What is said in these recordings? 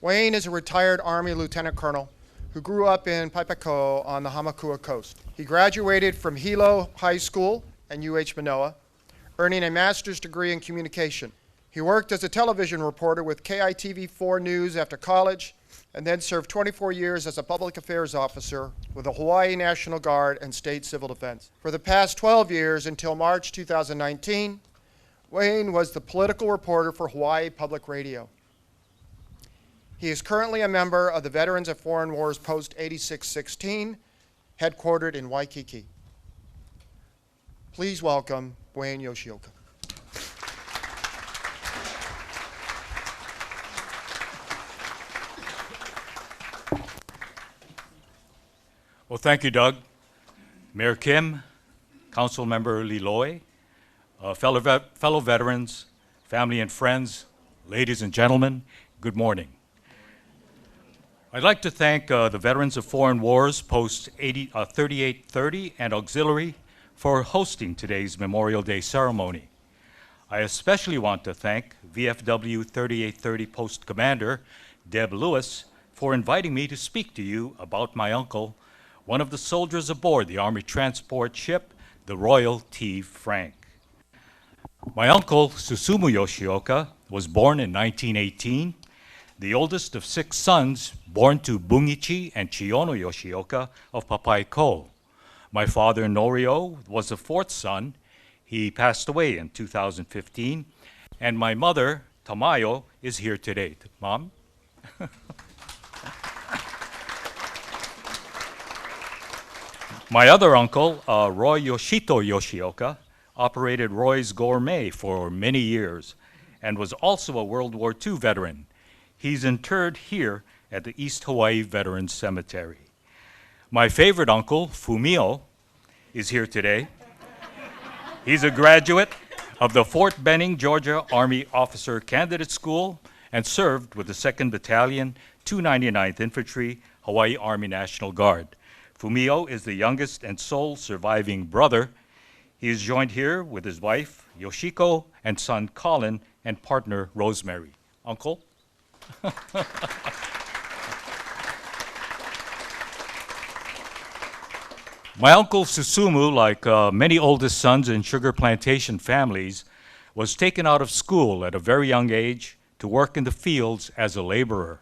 Wayne is a retired Army Lieutenant Colonel who grew up in Paipako on the Hamakua coast. He graduated from Hilo High School and UH Manoa, earning a master's degree in communication. He worked as a television reporter with KITV4 News after college, and then served 24 years as a public affairs officer with the Hawaii National Guard and State Civil Defense. For the past 12 years, until March 2019, Wayne was the political reporter for Hawaii Public Radio. He is currently a member of the Veterans of Foreign Wars Post 8616, headquartered in Waikiki. Please welcome Wayne Yoshioka. Well, thank you, Doug. Mayor Kim, Council Member Liloy, fellow veterans, family and friends, ladies and gentlemen, good morning. I'd like to thank the Veterans of Foreign Wars Post 3830 and Auxiliary for hosting today's Memorial Day ceremony. I especially want to thank VFW 3830 Post Commander Deb Lewis for inviting me to speak to you about my uncle, one of the soldiers aboard the Army transport ship, the Royal T. Frank. My uncle, Susumu Yoshioka, was born in 1918, the oldest of 6 sons born to Bungichi and Chiono Yoshioka of Papaiko. My father, Norio, was the 4th son. He passed away in 2015. And my mother, Tamayo, is here today. Mom? My other uncle, Roy Yoshito Yoshioka, operated Roy's Gourmet for many years and was also a World War II veteran. He's interred here at the East Hawaii Veterans Cemetery. My favorite uncle, Fumio, is here today. He's a graduate of the Fort Benning, Georgia Army Officer Candidate School and served with the 2nd Battalion, 299th Infantry, Hawaii Army National Guard. Fumio is the youngest and sole surviving brother. He is joined here with his wife, Yoshiko, and son, Colin, and partner, Rosemary. Uncle? My uncle Susumu, like many oldest sons in sugar plantation families, was taken out of school at a very young age to work in the fields as a laborer.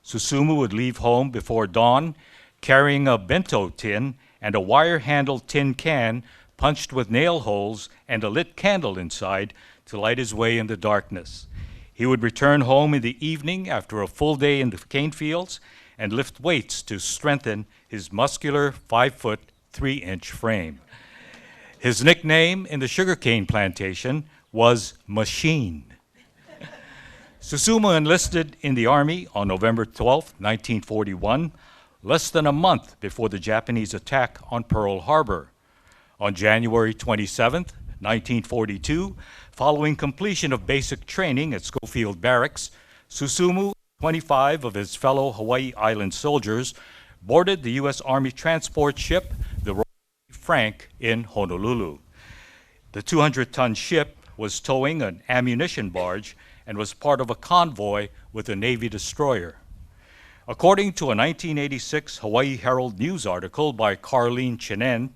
Susumu would leave home before dawn, carrying a bento tin and a wire-handled tin can punched with nail holes and a lit candle inside to light his way in the darkness. He would return home in the evening after a full day in the cane fields and lift weights to strengthen his muscular 5-foot, 3-inch frame. His nickname in the sugarcane plantation was Machine. Susumu enlisted in the Army on November 12, 1941, less than a month before the Japanese attack on Pearl Harbor. On January 27, 1942, following completion of basic training at Schofield Barracks, Susumu and 25 of his fellow Hawaii Island soldiers boarded the U.S. Army transport ship, the Royal T. Frank, in Honolulu. The 200-ton ship was towing an ammunition barge and was part of a convoy with a Navy destroyer. According to a 1986 Hawaii Herald News article by Carlene Chinen,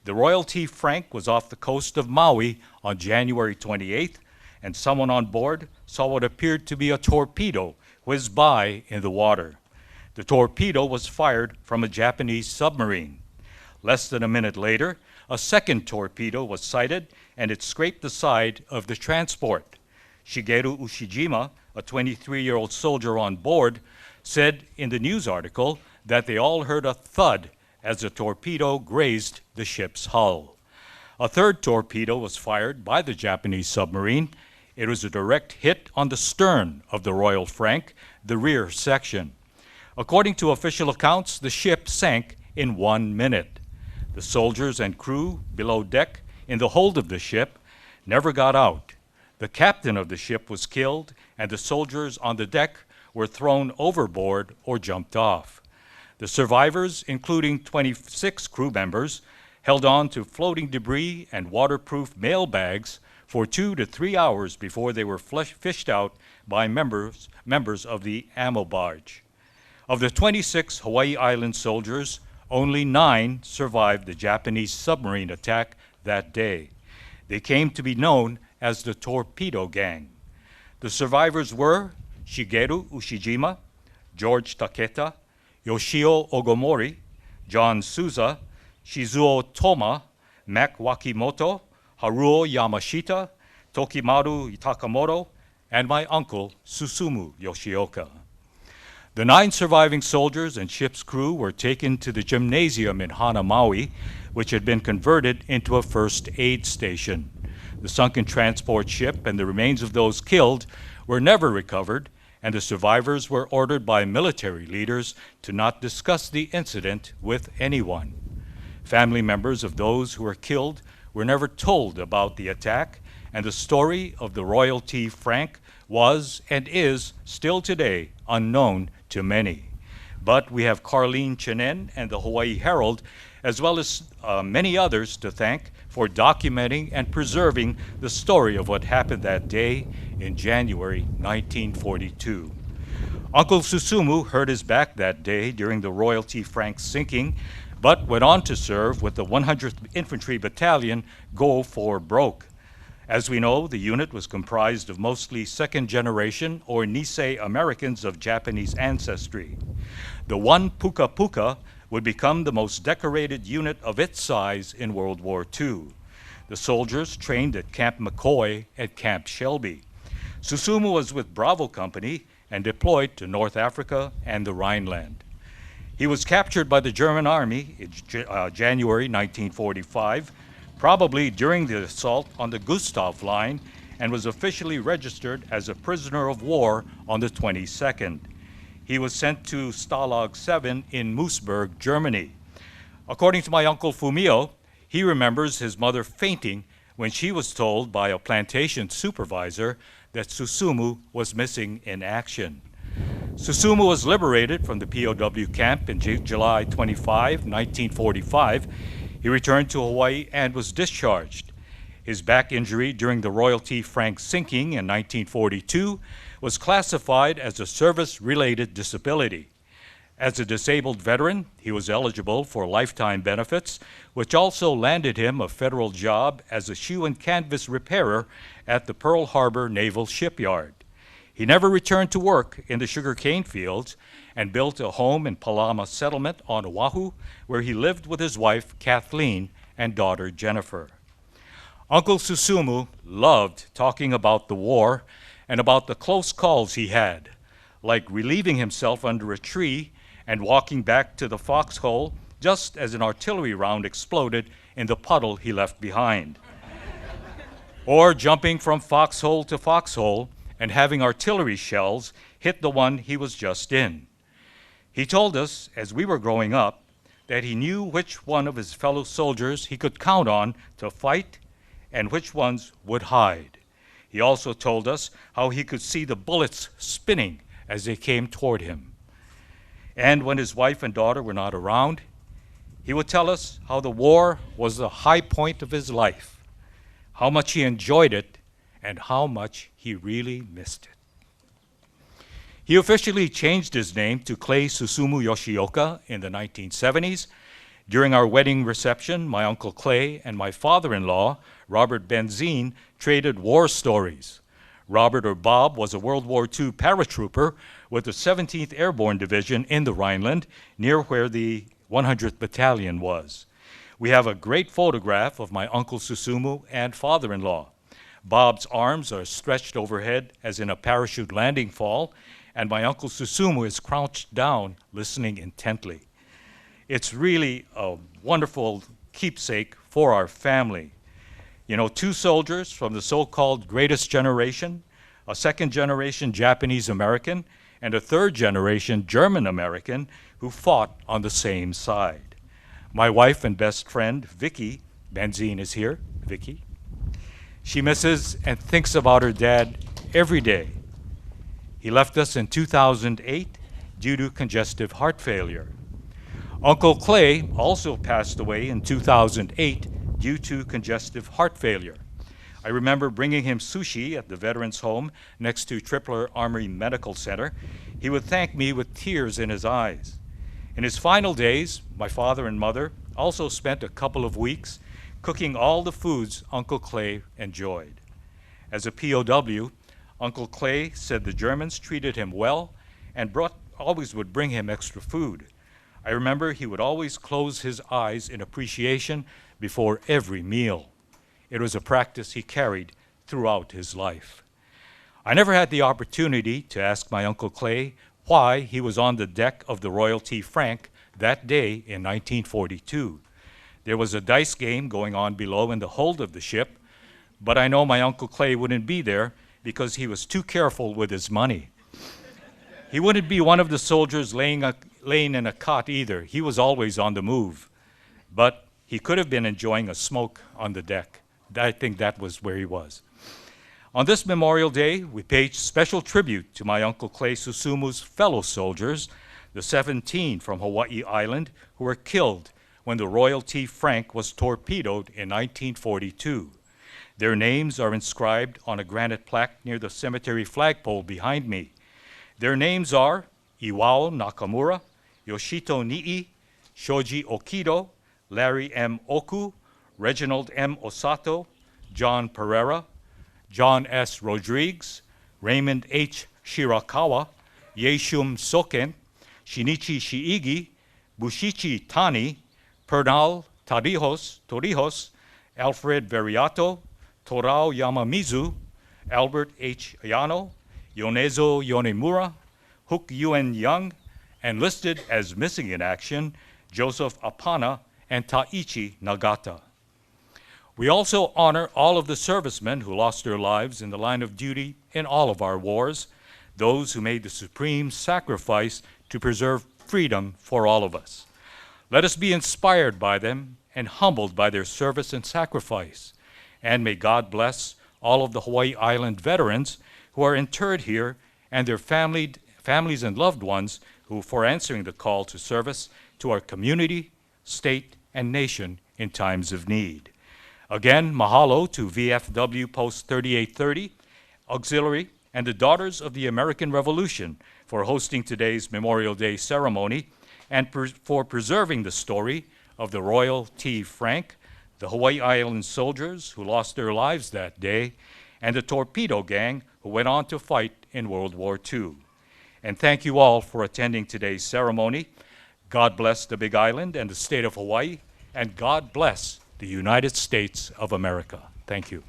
the Royal T. Frank was off the coast of Maui on January 28th, and someone on board saw what appeared to be a torpedo whiz by in the water. The torpedo was fired from a Japanese submarine. Less than a minute later, a second torpedo was sighted, and it scraped the side of the transport. Shigeru Ushijima, a 23-year-old soldier on board, said in the news article that they all heard a thud as the torpedo grazed the ship's hull. A third torpedo was fired by the Japanese submarine. It was a direct hit on the stern of the Royal Frank, the rear section. According to official accounts, the ship sank in 1 minute. The soldiers and crew below deck in the hold of the ship never got out. The captain of the ship was killed, and the soldiers on the deck were thrown overboard or jumped off. The survivors, including 26 crew members, held on to floating debris and waterproof mail bags for 2 to 3 hours before they were fished out by members of the ammo barge. Of the 26 Hawaii Island soldiers, only 9 survived the Japanese submarine attack that day. They came to be known as the Torpedo Gang. The survivors were Shigeru Ushijima, George Taketa, Yoshio Ogomori, John Souza, Shizuo Toma, Mak Wakimoto, Haruo Yamashita, Tokimaru Takamoto, and my uncle Susumu Yoshioka. The 9 surviving soldiers and ship's crew were taken to the gymnasium in Hanamaui, which had been converted into a first aid station. The sunken transport ship and the remains of those killed were never recovered, and the survivors were ordered by military leaders to not discuss the incident with anyone. Family members of those who were killed were never told about the attack, and the story of the Royal T. Frank was and is still today unknown to many. But we have Carlene Chinen and the Hawaii Herald, as well as many others, to thank for documenting and preserving the story of what happened that day in January 1942. Uncle Susumu hurt his back that day during the Royal T. Frank sinking, but went on to serve with the 100th Infantry Battalion, Go for Broke. As we know, the unit was comprised of mostly second-generation or Nisei Americans of Japanese ancestry. The 1 Puka Puka would become the most decorated unit of its size in World War II. The soldiers trained at Camp McCoy and Camp Shelby. Susumu was with Bravo Company and deployed to North Africa and the Rhineland. He was captured by the German Army in January 1945, probably during the assault on the Gustav Line, and was officially registered as a prisoner of war on the 22nd. He was sent to Stalag 7 in Moosburg, Germany. According to my uncle Fumio, he remembers his mother fainting when she was told by a plantation supervisor that Susumu was missing in action. Susumu was liberated from the POW camp in July 25, 1945. He returned to Hawaii and was discharged. His back injury during the Royal T. Frank sinking in 1942 was classified as a service-related disability. As a disabled veteran, he was eligible for lifetime benefits, which also landed him a federal job as a shoe and canvas repairer at the Pearl Harbor Naval Shipyard. He never returned to work in the sugarcane fields and built a home in Palama Settlement on Oahu, where he lived with his wife, Kathleen, and daughter, Jennifer. Uncle Susumu loved talking about the war and about the close calls he had, like relieving himself under a tree and walking back to the foxhole just as an artillery round exploded in the puddle he left behind. Or jumping from foxhole to foxhole and having artillery shells hit the one he was just in. He told us, as we were growing up, that he knew which one of his fellow soldiers he could count on to fight and which ones would hide. He also told us how he could see the bullets spinning as they came toward him. And when his wife and daughter were not around, he would tell us how the war was the high point of his life, how much he enjoyed it, and how much he really missed it. He officially changed his name to Clay Susumu Yoshioka in the 1970s. During our wedding reception, my Uncle Clay and my father-in-law, Robert Benzine, traded war stories. Robert, or Bob, was a World War II paratrooper with the 17th Airborne Division in the Rhineland, near where the 100th Battalion was. We have a great photograph of my Uncle Susumu and father-in-law. Bob's arms are stretched overhead as in a parachute landing fall, and my Uncle Susumu is crouched down, listening intently. It's really a wonderful keepsake for our family. You know, 2 soldiers from the so-called greatest generation, a second-generation Japanese American, and a third-generation German American who fought on the same side. My wife and best friend, Vicky, Benzine is here, Vicky. She misses and thinks about her dad every day. He left us in 2008 due to congestive heart failure. Uncle Clay also passed away in 2008 due to congestive heart failure. I remember bringing him sushi at the Veterans Home next to Tripler Army Medical Center. He would thank me with tears in his eyes. In his final days, my father and mother also spent a couple of weeks cooking all the foods Uncle Clay enjoyed. As a POW, Uncle Clay said the Germans treated him well and always would bring him extra food. I remember he would always close his eyes in appreciation before every meal. It was a practice he carried throughout his life. I never had the opportunity to ask my Uncle Clay why he was on the deck of the Royal T. Frank that day in 1942. There was a dice game going on below in the hold of the ship, but I know my Uncle Clay wouldn't be there because he was too careful with his money. He wouldn't be one of the soldiers laying in a cot either. He was always on the move. But he could have been enjoying a smoke on the deck. I think that was where he was. On this Memorial Day, we paid special tribute to my Uncle Clay Susumu's fellow soldiers, the 17 from Hawaii Island who were killed when the Royal T. Frank was torpedoed in 1942. Their names are inscribed on a granite plaque near the cemetery flagpole behind me. Their names are Iwao Nakamura, Yoshito Nii, Shoji Okido, Larry M. Oku, Reginald M. Osato, John Pereira, John S. Rodriguez, Raymond H. Shirakawa, Yeshum Soken, Shinichi Shiigi, Bushichi Tani, Pernal Torrijos, Alfred Veriato, Torao Yamamizu, Albert H. Ayano, Yonezo Yonemura, Hook Yuen Young, and listed as missing in action, Joseph Apana and Taichi Nagata. We also honor all of the servicemen who lost their lives in the line of duty in all of our wars, those who made the supreme sacrifice to preserve freedom for all of us. Let us be inspired by them and humbled by their service and sacrifice. And may God bless all of the Hawaii Island veterans who are interred here and their families and loved ones who for answering the call to service to our community, state, and nation in times of need. Again, mahalo to VFW Post 3830, Auxiliary, and the Daughters of the American Revolution for hosting today's Memorial Day ceremony and for preserving the story of the Royal T. Frank, the Hawaii Island soldiers who lost their lives that day, and the torpedo gang who went on to fight in World War II. And thank you all for attending today's ceremony. God bless the Big Island and the state of Hawaii, and God bless the United States of America. Thank you.